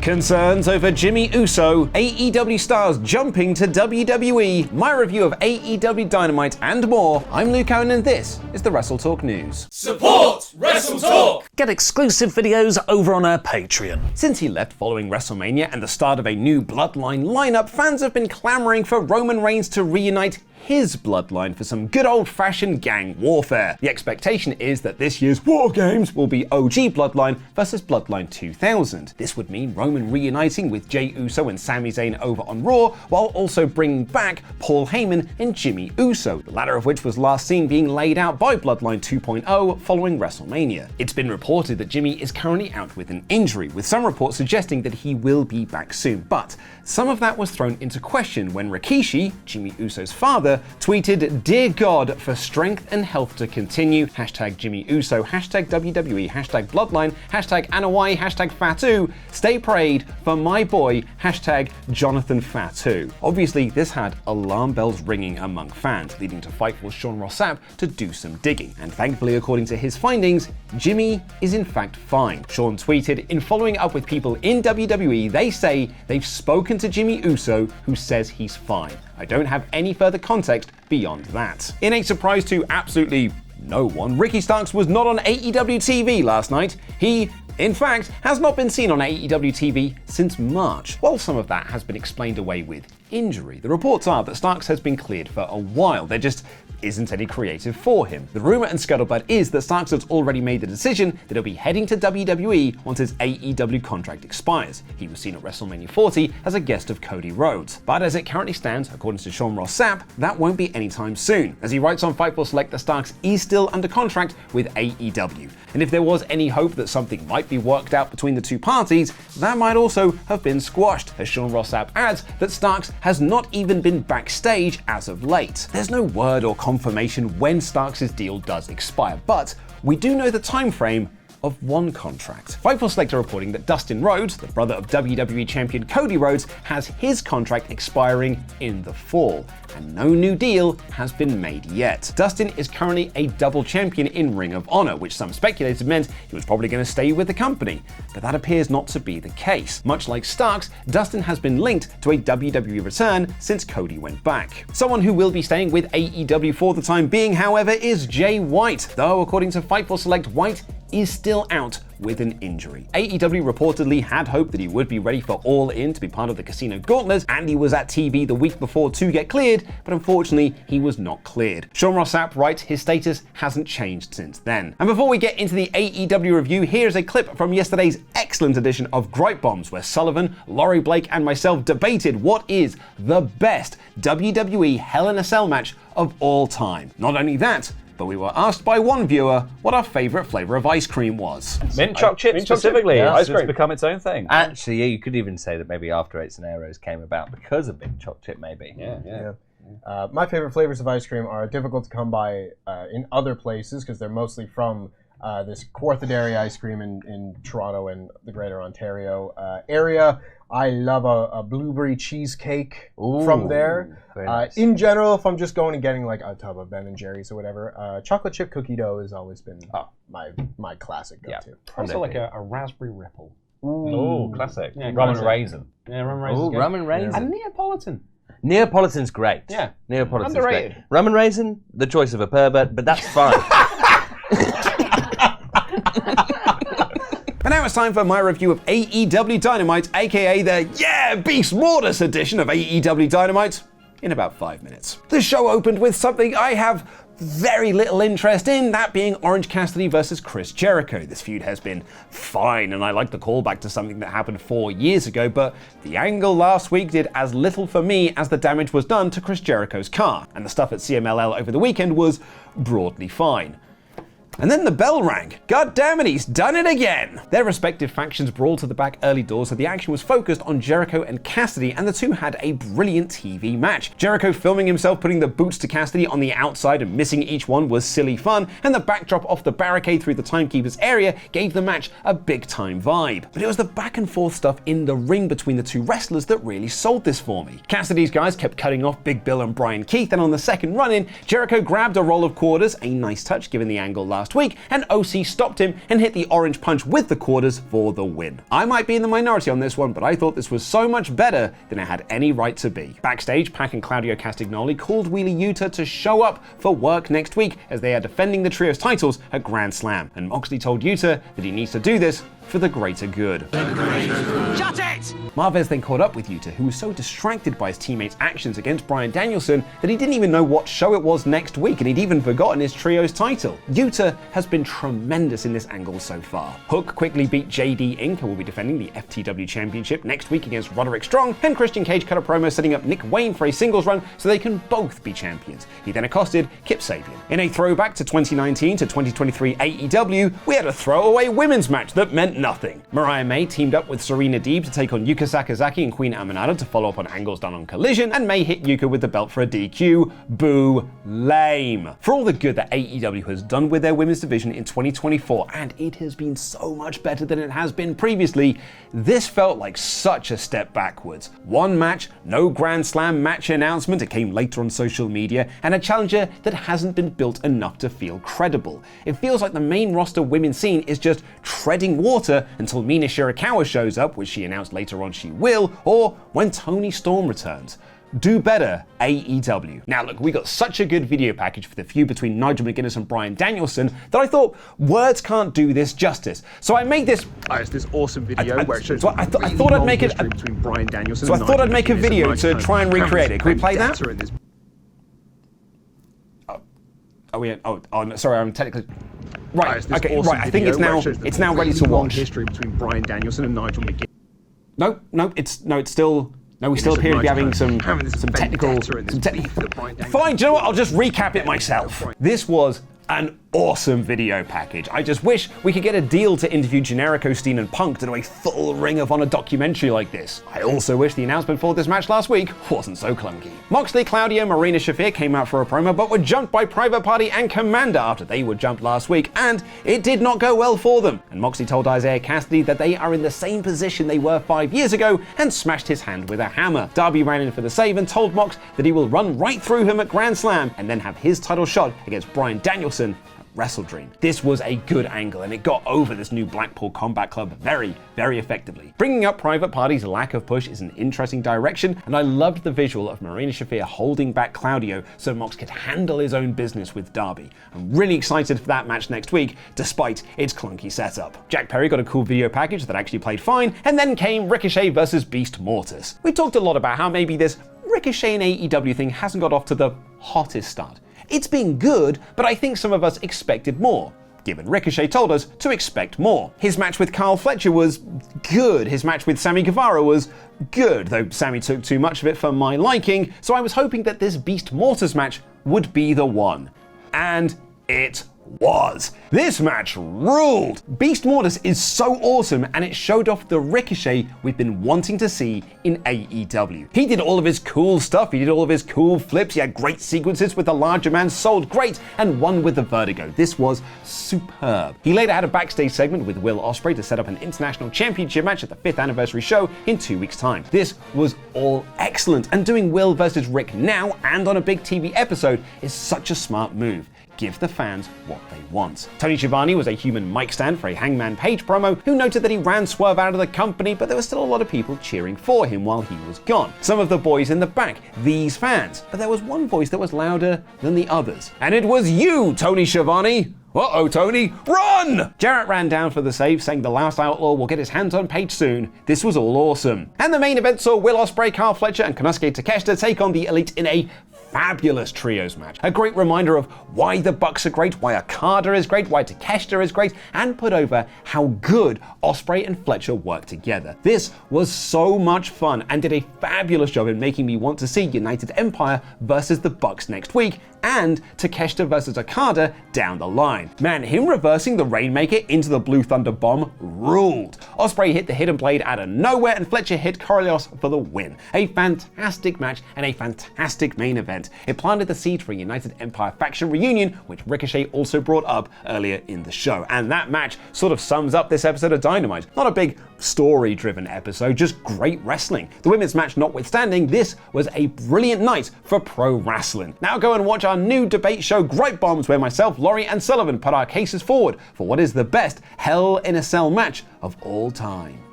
Concerns over Jimmy Uso, AEW stars jumping to WWE, my review of AEW Dynamite, and more. I'm Luke Owen and this is the WrestleTalk News. Support WrestleTalk! Get exclusive videos over on our Patreon. Since he left following WrestleMania and the start of a new Bloodline lineup, fans have been clamoring for Roman Reigns to reunite his bloodline for some good old-fashioned gang warfare. The expectation is that this year's War Games will be OG Bloodline versus Bloodline 2000. This would mean Roman reuniting with Jey Uso and Sami Zayn over on Raw, while also bringing back Paul Heyman and Jimmy Uso, the latter of which was last seen being laid out by Bloodline 2.0 following WrestleMania. It's been reported that Jimmy is currently out with an injury, with some reports suggesting that he will be back soon, but some of that was thrown into question when Rikishi, Jimmy Uso's father, tweeted, "Dear God, for strength and health to continue, hashtag Jimmy Uso, hashtag WWE, hashtag Bloodline, hashtag Anoa'i, hashtag Fatu, stay prayed for my boy, hashtag Jonathan Fatu." Obviously, this had alarm bells ringing among fans, leading to Fightful's Sean Ross Sapp to do some digging. And thankfully, according to his findings, Jimmy is in fact fine. Sean tweeted, "In following up with people in WWE, they say they've spoken to Jimmy Uso, who says he's fine. I don't have any further context beyond that." In a surprise to absolutely no one, Ricky Starks was not on AEW TV last night. He, in fact, has not been seen on AEW TV since March. While some of that has been explained away with injury, the reports are that Starks has been cleared for a while. There just isn't any creative for him. The rumor and scuttlebutt is that Starks has already made the decision that he'll be heading to WWE once his AEW contract expires. He was seen at WrestleMania 40 as a guest of Cody Rhodes. But as it currently stands, according to Sean Ross Sapp, that won't be anytime soon. As he writes on Fightful Select, that Starks is still under contract with AEW. And if there was any hope that something might be worked out between the two parties, that might also have been squashed, as Sean Ross Sapp adds that Starks has not even been backstage as of late. There's no word or confirmation when Starks' deal does expire, but we do know the time frame of one contract. Fightful Select are reporting that Dustin Rhodes, the brother of WWE Champion Cody Rhodes, has his contract expiring in the fall, and no new deal has been made yet. Dustin is currently a double champion in Ring of Honor, which some speculated meant he was probably going to stay with the company, but that appears not to be the case. Much like Starks, Dustin has been linked to a WWE return since Cody went back. Someone who will be staying with AEW for the time being, however, is Jay White, though according to Fightful Select, White is still out with an injury. AEW reportedly had hoped that he would be ready for All In to be part of the Casino Gauntlet, and he was at TV the week before to get cleared, but unfortunately he was not cleared. Sean Ross Sapp writes his status hasn't changed since then. And before we get into the AEW review, here's a clip from yesterday's excellent edition of Gripebombs, where Sullivan, Laurie Blake, and myself debated what is the best WWE Hell in a Cell match of all time. Not only that, but we were asked by one viewer what our favourite flavour of ice cream was. Mint choc chip specifically. Yeah, It's become its own thing. Actually, you could even say that maybe After Eights and Arrows came about because of mint choc chip, maybe. Yeah. My favorite flavors of ice cream are difficult to come by in other places because they're mostly from this Kawartha Dairy ice cream in Toronto and the Greater Ontario area. I love a blueberry cheesecake from there. Nice. In general, if I'm just going and getting like a tub of Ben and Jerry's or whatever, chocolate chip cookie dough has always been my classic go-to. Also like a raspberry ripple. Oh, classic. Yeah, Rum and classic. raisin. Yeah, rum and raisin. Oh, rum and raisin. And Neapolitan. Neapolitan's great. Yeah. Neapolitan's Underrated. great. Rum and raisin, the choice of a pervert, but that's fine. And now it's time for my review of AEW Dynamite, aka the Beast Mortis edition of AEW Dynamite, in about 5 minutes. The show opened with something I have very little interest in, that being Orange Cassidy versus Chris Jericho. This feud has been fine, and I like the callback to something that happened 4 years ago, but the angle last week did as little for me as the damage was done to Chris Jericho's car, and the stuff at CMLL over the weekend was broadly fine. And then the bell rang. God damn it, he's done it again! Their respective factions brawled to the back early doors, so the action was focused on Jericho and Cassidy, and the two had a brilliant TV match. Jericho filming himself putting the boots to Cassidy on the outside and missing each one was silly fun, and the backdrop off the barricade through the timekeeper's area gave the match a big time vibe. But it was the back and forth stuff in the ring between the two wrestlers that really sold this for me. Cassidy's guys kept cutting off Big Bill and Brian Keith, and on the second run-in, Jericho grabbed a roll of quarters, a nice touch given the angle last last week, and OC stopped him and hit the orange punch with the quarters for the win. I might be in the minority on this one, but I thought this was so much better than it had any right to be. Backstage, Pac and Claudio Castagnoli called Wheeler Yuta to show up for work next week as they are defending the trio's titles at Grand Slam, and Moxley told Yuta that he needs to do this for the greater good. Shut it! Marvez then caught up with Yuta, who was so distracted by his teammates' actions against Bryan Danielson that he didn't even know what show it was next week, and he'd even forgotten his trio's title. Yuta has been tremendous in this angle so far. Hook quickly beat JD Inc., who will be defending the FTW Championship next week against Roderick Strong, and Christian Cage cut a promo setting up Nick Wayne for a singles run so they can both be champions. He then accosted Kip Sabian. In a throwback to 2019 to 2023 AEW, we had a throwaway women's match that meant nothing. Mariah May teamed up with Serena Deeb to take on Yuka Sakazaki and Queen Aminata to follow up on angles done on Collision, and May hit Yuka with the belt for a DQ. Boo. Lame. For all the good that AEW has done with their women's division in 2024, and it has been so much better than it has been previously, this felt like such a step backwards. One match, no Grand Slam match announcement, it came later on social media, and a challenger that hasn't been built enough to feel credible. It feels like the main roster women's scene is just treading water until Mina Shirakawa shows up, which she announced later on she will, or when Toni Storm returns. Do better, AEW. Now look, we got such a good video package for the feud between Nigel McGuinness and Bryan Danielson that I thought words can't do this justice. So I made this. It's this awesome video where it shows. So I thought I'd make it between Bryan Danielson. So I thought I'd make a video to try and recreate it. Can we play that? Sorry, I'm technically. Right. Okay. Right. I think it's now ready to watch. History between Bryan Danielson and Nigel McGuinness. No. It's still. No, we still appear to be having some technical. Fine. Do you know what? I'll just recap it myself. This was an awesome video package. I just wish we could get a deal to interview Generico, Steen, and Punk to do a full Ring of Honor documentary like this. I also wish the announcement for this match last week wasn't so clunky. Moxley, Claudio, Marina Shafir came out for a promo, but were jumped by Private Party and Commander after they were jumped last week, and it did not go well for them. And Moxley told Isaiah Cassidy that they are in the same position they were 5 years ago and smashed his hand with a hammer. Darby ran in for the save and told Mox that he will run right through him at Grand Slam and then have his title shot against Bryan Danielson WrestleDream. This was a good angle, and it got over this new Blackpool Combat Club very, very effectively. Bringing up Private Party's lack of push is an interesting direction, and I loved the visual of Marina Shafir holding back Claudio so Mox could handle his own business with Darby. I'm really excited for that match next week, despite its clunky setup. Jack Perry got a cool video package that actually played fine, and then came Ricochet versus Beast Mortis. We talked a lot about how maybe this Ricochet and AEW thing hasn't got off to the hottest start. It's been good, but I think some of us expected more, given Ricochet told us to expect more. His match with Kyle Fletcher was good. His match with Sammy Guevara was good, though Sammy took too much of it for my liking, so I was hoping that this Beast Mortis match would be the one. And it was. This match ruled. Beast Mortis is so awesome, and it showed off the Ricochet we've been wanting to see in AEW. He did all of his cool stuff, he did all of his cool flips, he had great sequences with the larger man, sold great, and won with the Vertigo. This was superb. He later had a backstage segment with Will Ospreay to set up an international championship match at the 5th anniversary show in 2 weeks' time. This was all excellent, and doing Will versus Rick now and on a big TV episode is such a smart move. Give the fans what they want. Tony Schiavone was a human mic stand for a Hangman Page promo who noted that he ran Swerve out of the company, but there were still a lot of people cheering for him while he was gone. Some of the boys in the back, these fans, but there was one voice that was louder than the others. And it was you, Tony Schiavone! Uh-oh, Tony, run! Jarrett ran down for the save, saying the last Outlaw will get his hands on Page soon. This was all awesome. And the main event saw Will Ospreay, Kyle Fletcher, and Konosuke Takeshita take on the Elite in a fabulous trios match. A great reminder of why the Bucks are great, why Okada is great, why Takeshita is great, and put over how good Ospreay and Fletcher work together. This was so much fun and did a fabulous job in making me want to see United Empire versus the Bucks next week, and Takeshita versus Okada down the line. Man, him reversing the Rainmaker into the Blue Thunder Bomb ruled. Ospreay hit the Hidden Blade out of nowhere, and Fletcher hit Coriolis for the win. A fantastic match and a fantastic main event. It planted the seed for a United Empire faction reunion, which Ricochet also brought up earlier in the show. And that match sort of sums up this episode of Dynamite. Not a big story-driven episode, just great wrestling. The women's match notwithstanding, this was a brilliant night for pro wrestling. Now go and watch our new debate show Gripebombs, where myself, Laurie, and Sullivan put our cases forward for what is the best Hell in a Cell match of all time.